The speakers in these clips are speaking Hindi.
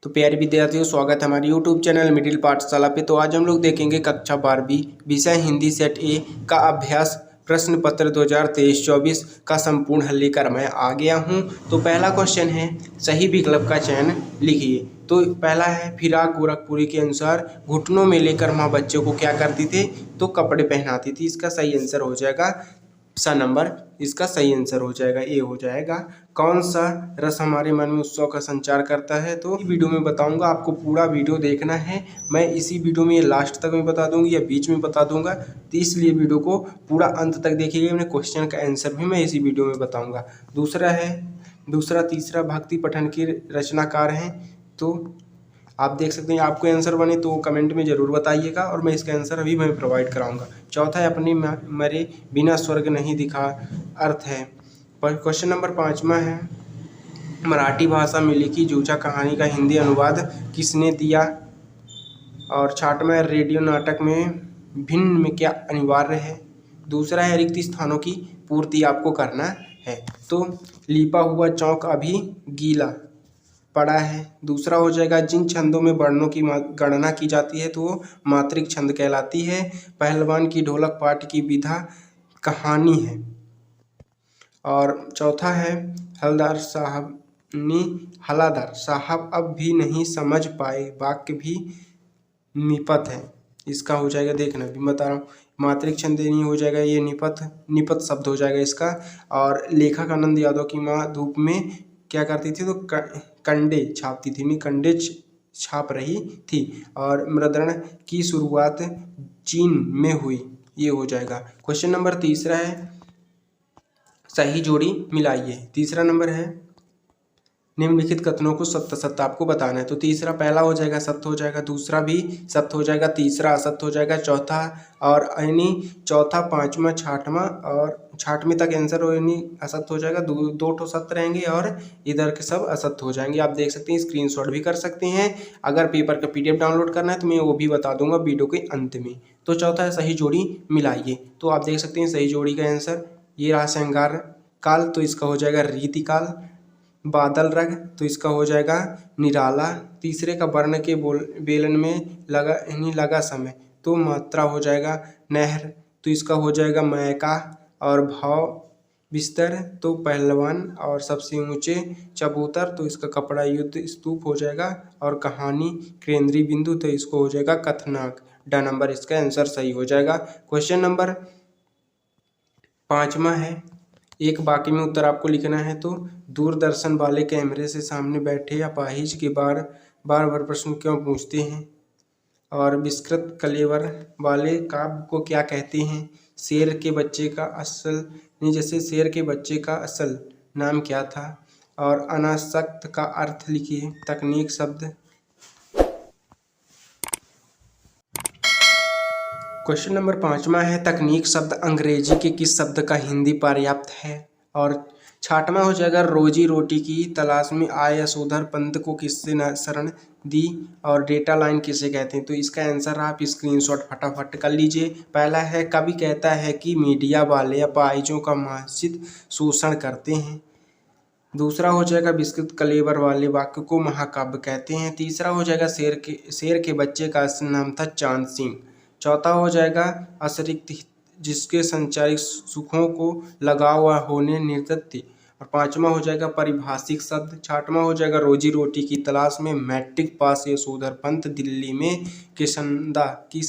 तो प्यारे विद्यार्थियों, स्वागत है हमारे यूट्यूब चैनल मिडिल पाठशाला पे। तो आज हम लोग देखेंगे कक्षा 12वीं विषय हिंदी सेट ए का अभ्यास प्रश्न पत्र 2023-24 का संपूर्ण हल लेकर मैं आ गया हूं। तो पहला क्वेश्चन है, सही विकल्प का चयन लिखिए। तो पहला है, फिराक गोरखपुरी के अनुसार घुटनों में लेकर माँ बच्चों को क्या करती थी? तो कपड़े पहनाती थी। इसका सही आंसर हो जाएगा सा नंबर, इसका सही आंसर हो जाएगा ए हो जाएगा। कौन सा रस हमारे मन में उत्सव का संचार करता है? तो वीडियो में बताऊंगा, आपको पूरा वीडियो देखना है। मैं इसी वीडियो में ये लास्ट तक मैं बता दूंगी या बीच में बता दूंगा, तो इसलिए वीडियो को पूरा अंत तक देखिएगा। मैंने क्वेश्चन का आंसर भी मैं इसी वीडियो में बताऊंगा। दूसरा तीसरा भक्ति पठन के रचनाकार हैं। तो आप देख सकते हैं, आपको आंसर बने तो कमेंट में ज़रूर बताइएगा और मैं इसका आंसर अभी मैं प्रोवाइड कराऊंगा। चौथा है, अपनी मरे बिना स्वर्ग नहीं दिखा, अर्थ है। पर क्वेश्चन नंबर 5वां है, मराठी भाषा में लिखी जूझा कहानी का हिंदी अनुवाद किसने दिया? और 6वां है, रेडियो नाटक में भिन्न में क्या अनिवार्य है? दूसरा है, रिक्त स्थानों की पूर्ति आपको करना है। तो लिपा हुआ चौक अभी गीला पड़ा है। दूसरा हो जाएगा, जिन छंदों में वर्णों की गणना की जाती है तो वो मात्रिक छंद कहलाती है। पहलवान की ढोलक पाठ की विधा कहानी है। और चौथा है, हलदार साहब अब भी नहीं समझ पाए, वाक्य भी निपत है। इसका हो जाएगा, देखना भी बता रहा हूँ, मात्रिक छंद नहीं हो जाएगा, ये निपत शब्द हो जाएगा इसका। और लेखक आनंद यादव की माँ धूप में क्या करती थी? तो कंडे छापती थी, नहीं कंडे छाप रही थी। और मुद्रण की शुरुआत चीन में हुई, ये हो जाएगा। क्वेश्चन नंबर तीसरा है, सही जोड़ी मिलाइए। तीसरा नंबर है, निम्नलिखित कथनों को सत्य असत्य आपको बताना है। तो तीसरा पहला हो जाएगा सत्य हो जाएगा, दूसरा भी सत्य हो जाएगा, तीसरा असत्य हो जाएगा, चौथा और यानी चौथा, पांचवा, छठवां और छठवीं तक आंसर हो यानी असत्य हो जाएगा। दो ठो सत्य रहेंगे और इधर के सब असत्य हो जाएंगे। आप देख सकते हैं, स्क्रीनशॉट भी कर सकते हैं। अगर पेपर का PDF डाउनलोड करना है तो मैं वो भी बता दूंगा वीडियो के अंत में। तो चौथा है, सही जोड़ी मिलाइए। तो आप देख सकते हैं सही जोड़ी का आंसर ये रहा, श्रृंगार काल, तो इसका हो जाएगा रीतिकाल। बादल रंग, तो इसका हो जाएगा निराला। तीसरे का वर्ण के बेलन में लगा समय, तो मात्रा हो जाएगा नहर, तो इसका हो जाएगा मैका। और भाव बिस्तर, तो पहलवान। और सबसे ऊंचे चबूतर, तो इसका कपड़ा युद्ध स्तूप हो जाएगा। और कहानी केंद्रीय बिंदु, तो इसको हो जाएगा कथनाक। ड नंबर इसका आंसर सही हो जाएगा। क्वेश्चन नंबर 5वां है, एक वाक्य में उत्तर आपको लिखना है। तो दूरदर्शन वाले कैमरे से सामने बैठे अपाहिज के बार प्रश्न क्यों पूछते हैं? और विस्तृत कलेवर वाले काव्य को क्या कहते हैं? शेर के बच्चे का असल नाम क्या था? और अनासक्त का अर्थ लिखिए। तकनीक शब्द, क्वेश्चन नंबर 5वां है, तकनीक शब्द अंग्रेजी के किस शब्द का हिंदी पर्याप्त है? और 6वां हो जाएगा, रोजी रोटी की तलाश में आए यशोधर पंत को किससे शरण दी? और डेटा लाइन किसे कहते हैं? तो इसका आंसर आप स्क्रीनशॉट फटाफट कर लीजिए। पहला है, कवि कहता है कि मीडिया वाले अपाहिजों का मानसिक शोषण करते हैं। दूसरा हो जाएगा, विस्तृत कलेवर वाले वाक्य को महाकाव्य कहते हैं। तीसरा हो जाएगा, शेर के बच्चे का असली नाम था चांद सिंह। चौथा हो जाएगा, अतिरिक्त जिसके संचारिक सुखों को लगा हुआ होने नृत्य। और 5वां हो जाएगा, पारिभाषिक शब्द। 6वां हो जाएगा, रोजी रोटी की तलाश में मैट्रिक पास यशोधर पंत दिल्ली में किशनदा की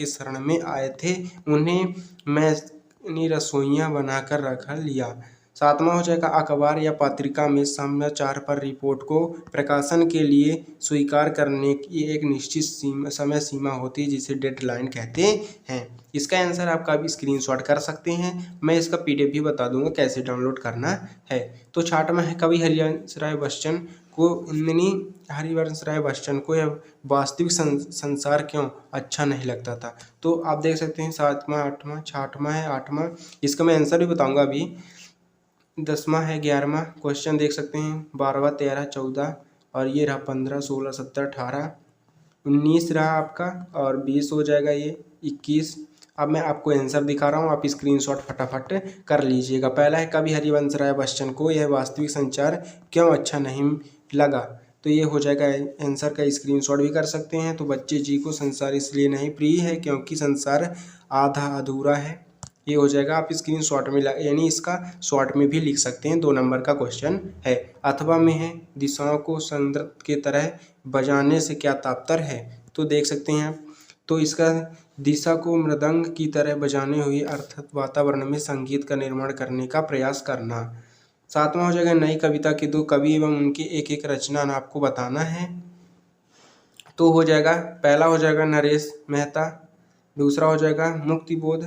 शरण में आए थे, उन्हें मैं रसोइयाँ बनाकर रख लिया। 7वां हो जाएगा, अखबार या पत्रिका में समाचार पर रिपोर्ट को प्रकाशन के लिए स्वीकार करने की एक निश्चित समय सीमा होती है, जिसे डेडलाइन कहते हैं। इसका आंसर आप भी स्क्रीनशॉट कर सकते हैं। मैं इसका PDF भी बता दूंगा कैसे डाउनलोड करना है। तो 6वां है, कवि हरिवंश राय बच्चन को यह वास्तविक संसार क्यों अच्छा नहीं लगता था? तो आप देख सकते हैं 7वां, 8वां, 6वां है, 8वां, इसका मैं आंसर भी बताऊंगा अभी। 10वां है, 11वां क्वेश्चन देख सकते हैं, 12वां, 13, 14 और ये रहा 15, 16, 17, 18, 19 रहा आपका और 20 हो जाएगा ये 21। अब मैं आपको आंसर दिखा रहा हूँ, आप स्क्रीनशॉट फटाफट कर लीजिएगा। पहला है, कवि हरिवंश राय बच्चन को यह वास्तविक संचार क्यों अच्छा नहीं लगा? तो ये हो जाएगा आंसर का स्क्रीनशॉट भी कर सकते हैं। तो बच्चे जी को संसार इसलिए नहीं प्रिय है क्योंकि संसार आधा अधूरा है। ये हो जाएगा, आप स्क्रीनशॉट में यानी इसका शॉर्ट में भी लिख सकते हैं। 2 नंबर का क्वेश्चन है। अथवा में है दिशाओं को संद्र के तरह बजाने से क्या तात्पर्य है। तो देख सकते हैं आप, तो इसका दिशा को मृदंग की तरह बजाने हुए अर्थात वातावरण में संगीत का निर्माण करने का प्रयास करना। 7वां हो जाएगा नई कविता के 2 कवि एवं उनकी एक एक रचना आपको बताना है। तो हो जाएगा, पहला हो जाएगा नरेश मेहता, दूसरा हो जाएगा मुक्तिबोध,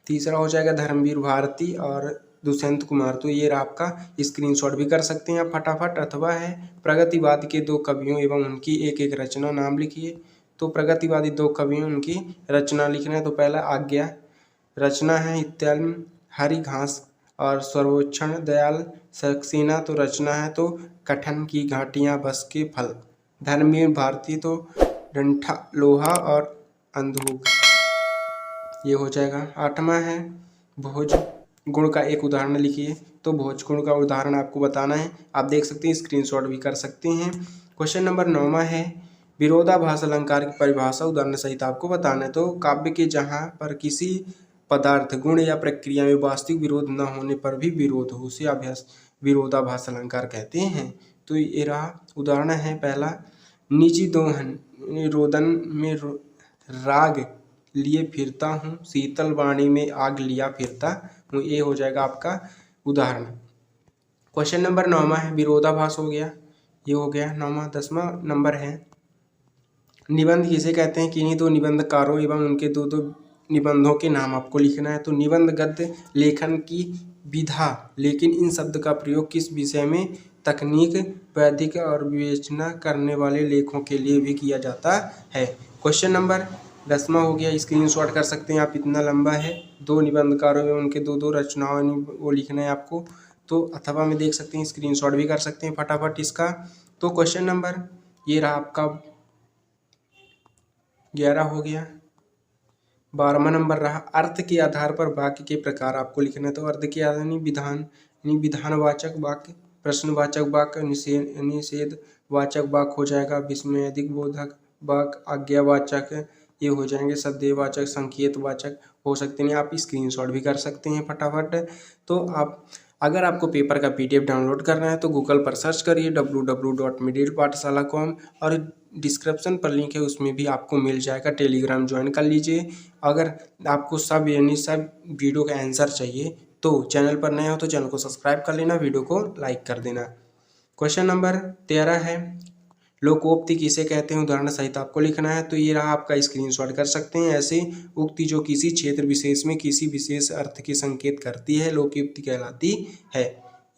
तीसरा हो जाएगा धर्मवीर भारती और दुष्यंत कुमार। तो ये आपका स्क्रीनशॉट भी कर सकते हैं आप फटाफट। अथवा है प्रगतिवाद के 2 कवियों एवं उनकी एक एक रचना नाम लिखिए। तो प्रगतिवादी 2 कवियों उनकी रचना लिखना है। तो पहला आज्ञा रचना है इत्याल हरि घास और सर्वोक्षण दयाल सक्सेना तो रचना है तो कठन की घाटियां बस के फल। धर्मवीर भारती तो डंठा लोहा और अंधोग। ये हो जाएगा। 8वां है भोज गुण का एक उदाहरण लिखिए। तो भोज गुण का उदाहरण आपको बताना है, आप देख सकते हैं, स्क्रीनशॉट भी कर सकते हैं। क्वेश्चन नंबर 9वां है विरोधाभास अलंकार की परिभाषा उदाहरण सहित आपको बताना है। तो काव्य के जहाँ पर किसी पदार्थ गुण या प्रक्रिया में वास्तविक विरोध न होने पर भी विरोध हो उसे अभ्यास विरोधाभास अलंकार कहते हैं। तो ये रहा उदाहरण है। पहला निजी दोहन रोदन में राग लिए फिरता हूँ, शीतल वाणी में आग लिया फिरता हूँ। ये हो जाएगा आपका उदाहरण। क्वेश्चन नंबर 9वां है विरोधाभास हो गया, ये हो गया 9वां। 10वां नंबर है निबंध किसे कहते हैं। किन्हीं 2 निबंधकारों एवं उनके 2 निबंधों के नाम आपको लिखना है। तो निबंध गद्य लेखन की विधा, लेकिन इन शब्द का प्रयोग किस विषय में तकनीक वैधिक और विवेचना करने वाले लेखों के लिए भी किया जाता है। क्वेश्चन नंबर 10वां हो गया, स्क्रीनशॉट कर सकते हैं आप, इतना लंबा है। 2 निबंधकारों में उनके 2 रचनाओं वो लिखना है आपको। तो अथवा में देख सकते हैं, स्क्रीनशॉट भी कर सकते हैं फटाफट इसका। तो क्वेश्चन नंबर ये रहा आपका 11 हो गया। 12वां नंबर रहा अर्थ के आधार पर वाक्य के प्रकार आपको लिखना है। तो अर्थ के आधार यानी विधानवाचक वाक्य, प्रश्नवाचक वाक्य, निषेधवाचक वाक्य हो जाएगा, विस्मयादिक बोधक वाक्य, आज्ञावाचक ये हो जाएंगे, सदैववाचक, संकेतवाचक हो सकते हैं। आप स्क्रीनशॉट भी कर सकते हैं फटाफट। तो आप अगर आपको पेपर का PDF डाउनलोड करना है तो गूगल पर सर्च करिए www.middlepathshala.com और डिस्क्रिप्शन पर लिंक है, उसमें भी आपको मिल जाएगा। टेलीग्राम ज्वाइन कर लीजिए। अगर आपको सब वीडियो का आंसर चाहिए तो चैनल पर नए हो तो चैनल को सब्सक्राइब कर लेना, वीडियो को लाइक कर देना। क्वेश्चन नंबर 13 है लोकोक्ति किसे कहते हैं, उदाहरण सहित आपको लिखना है। तो ये रहा आपका, स्क्रीनशॉट कर सकते हैं। ऐसे उक्ति जो किसी क्षेत्र विशेष में किसी विशेष अर्थ के संकेत करती है लोकोक्ति कहलाती है।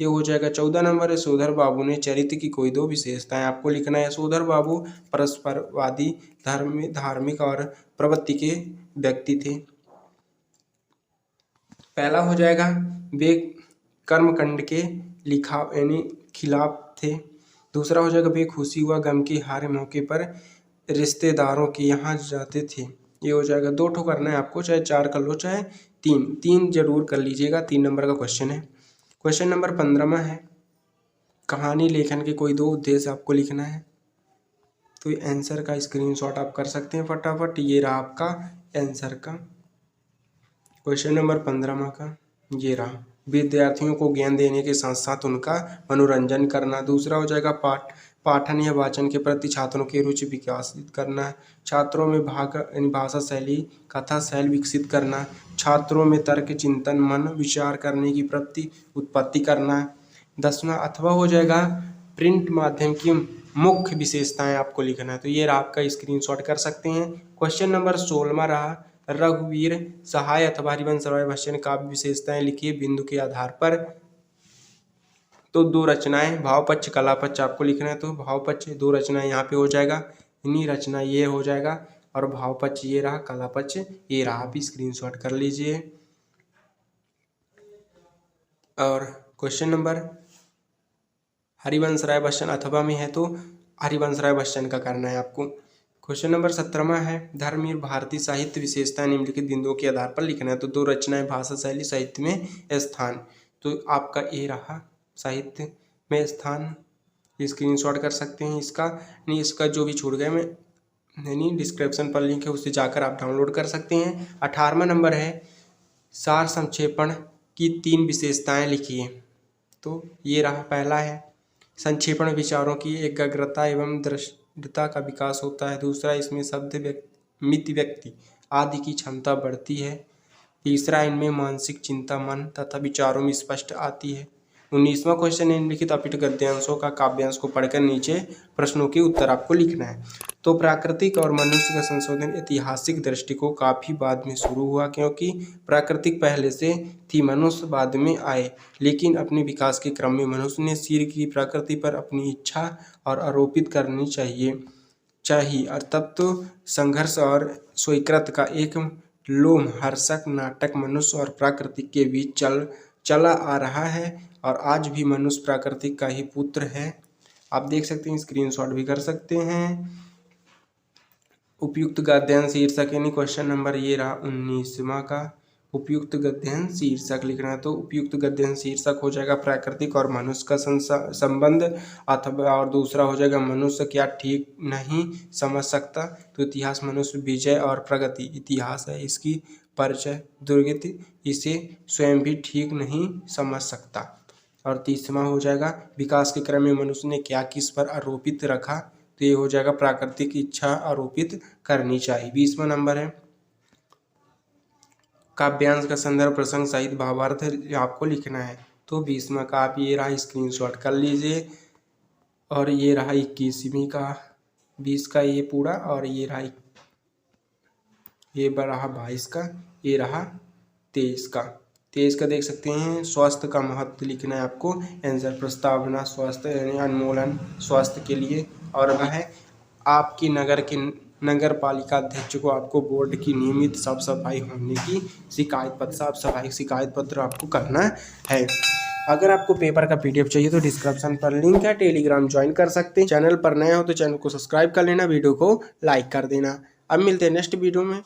ये हो जाएगा। 14 नंबर है सोधर बाबू ने चरित्र की कोई 2 विशेषताएं आपको लिखना है। सोधर बाबू परस्परवादी धार्मिक और प्रवृत्ति के व्यक्ति थे। पहला हो जाएगा वे कर्मकांड के खिलाफ थे। दूसरा हो जाएगा वे खुशी व गम के हर मौके पर रिश्तेदारों के यहाँ जाते थे। ये हो जाएगा। 2 ठो करना है आपको, चाहे 4 कर लो चाहे 3 जरूर कर लीजिएगा। 3 नंबर का क्वेश्चन है। क्वेश्चन नंबर 15वां है कहानी लेखन के कोई 2 उद्देश्य आपको लिखना है। तो आंसर का स्क्रीनशॉट आप कर सकते हैं फटाफट। ये रहा आपका आंसर का क्वेश्चन नंबर 15वां का, ये रहा विद्यार्थियों को ज्ञान देने के साथ साथ उनका मनोरंजन करना। दूसरा हो जाएगा पाठन या वाचन के प्रति छात्रों की रुचि विकसित करना, छात्रों में भाषा शैली कथा शैली विकसित करना, छात्रों में तर्क चिंतन मन विचार करने की प्रति उत्पत्ति करना। 10वां अथवा हो जाएगा प्रिंट माध्यम की मुख्य विशेषताएं आपको लिखना है। तो ये आपका स्क्रीनशॉट कर सकते हैं। क्वेश्चन नंबर 16वां रहा रघुवीर सहाय अथवा हरिवंश राय भाष्य काव्य विशेषताएं लिखिए बिंदु के आधार पर। तो 2 रचनाएं भाव पक्ष कला पक्ष आपको लिखना है। तो भाव पक्ष 2 रचनाएं यहाँ पे हो जाएगा, इन्हीं रचना ये हो जाएगा, और भाव पक्ष ये रहा, कला पक्ष ये रहा। आप स्क्रीनशॉट कर लीजिए। और क्वेश्चन नंबर हरिवंश राय बच्चन अथवा में है तो हरिवंश राय बच्चन का करना है आपको। क्वेश्चन नंबर 17वां है धर्मवीर भारतीय साहित्य विशेषता निम्नलिखित बिंदुओं के आधार पर लिखना है। तो 2 रचनाएं भाषा शैली साहित्य में स्थान। तो आपका ये रहा साहित्य में स्थान, स्क्रीनशॉट कर सकते हैं इसका। नहीं, इसका जो भी छूट गया मैं नहीं, डिस्क्रिप्शन पर लिंक है, उससे जाकर आप डाउनलोड कर सकते हैं। 18वां नंबर है, सार संक्षेपण की 3 विशेषताएं लिखिए। तो ये रहा, पहला है संक्षेपण विचारों की एकाग्रता एवं दृढ़ता का विकास होता है। दूसरा, इसमें शब्द मित व्यक्ति आदि की क्षमता बढ़ती है। तीसरा, इनमें मानसिक चिंता मन तथा विचारों में स्पष्ट आती है। 19वां क्वेश्चन, निम्नलिखित अपीठ गद्यांशों का काव्यांश को पढ़कर नीचे प्रश्नों के उत्तर आपको लिखना है। तो प्राकृतिक और मनुष्य का संशोधन ऐतिहासिक दृष्टि को काफी बाद में शुरू हुआ, क्योंकि प्राकृतिक पहले से थी, मनुष्य बाद में आए। लेकिन अपने विकास के क्रम में मनुष्य ने सिर की प्रकृति पर अपनी इच्छा और आरोपित करनी चाहिए और तब तो संघर्ष और स्वीकृत का एक लोमहर्षक नाटक मनुष्य और प्रकृति के बीच चला आ रहा है और आज भी मनुष्य प्रकृति का ही पुत्र है। आप देख सकते हैं, स्क्रीनशॉट भी कर सकते हैं। उपयुक्त गद्यांश शीर्षक, यानी क्वेश्चन नंबर ये रहा 19वां का, उपयुक्त गद्यांश शीर्षक लिखना है। तो उपयुक्त गद्यांश शीर्षक हो जाएगा प्राकृतिक और मनुष्य का संबंध, अथवा और दूसरा हो जाएगा मनुष्य क्या ठीक नहीं समझ सकता। तो इतिहास मनुष्य विजय और प्रगति, इतिहास है इसकी परिचय, दुर्गति इसे स्वयं भी ठीक नहीं समझ सकता। और तीसरा हो जाएगा विकास के क्रम में मनुष्य ने क्या किस पर आरोपित रखा। तो ये हो जाएगा प्राकृतिक इच्छा आरोपित करनी चाहिए। 20वां नंबर है काव्यांश का संदर्भ प्रसंग सहित भावार्थ आपको लिखना है। तो 20वां का आप ये रहा, स्क्रीनशॉट कर लीजिए। और ये रहा 21वीं का, 20 का ये पूरा, और ये रहा 22 का, ये रहा 23 का। 23 का देख सकते हैं, स्वास्थ्य का महत्व लिखना है आपको। आंसर प्रस्तावना, स्वास्थ्य यानी अनुमोलन स्वास्थ्य के लिए। और वह है आपकी नगर पालिका अध्यक्ष को आपको बोर्ड की नियमित साफ सफाई होने की शिकायत पत्र आपको करना है। अगर आपको पेपर का PDF चाहिए तो डिस्क्रिप्शन पर लिंक है, टेलीग्राम ज्वाइन कर सकते हैं। चैनल पर नए हो तो चैनल को सब्सक्राइब कर लेना, वीडियो को लाइक कर देना। अब मिलते हैं नेक्स्ट वीडियो में।